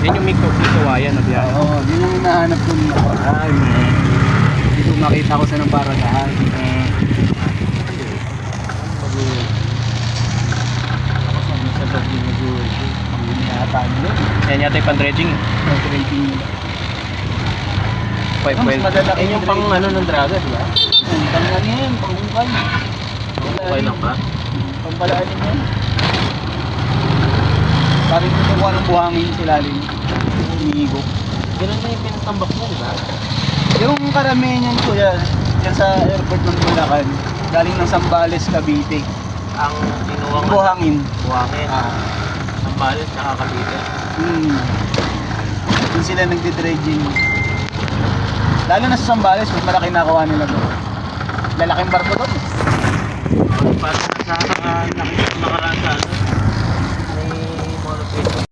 Yan yung Mikawayan na biyahe. Oo, yun yung hinahanap ko nung nakaraan. Hindi ko makita ko sa ng paradahan. Sa loob yung nag-work. Hindi yata nyo. Yan yata yung pan-dredging. Nag-rating nila. Pipe Mas well. madalaki Yan yung pang ano ng draga, di ba? Pang ano yan, pang hukay. Okay lang ba? Pang palaanin yan. Parang kukuha ng buhangin sila rin. Umiigo. Ganun na yung pinatambak mo, di ba? Yung karamihan yan kuya, yan sa airport ng Bulacan, galing ng Zambales, Cavite. Ang tinuwang Buhangin. buhangin. Ang balit, tsaka Cavite. Doon sila nagdi-dredging. Lalo na sa Zambales, mas malaki nakuha nila doon. Lalaking barko doon. Parang sa nakaraan sa ano,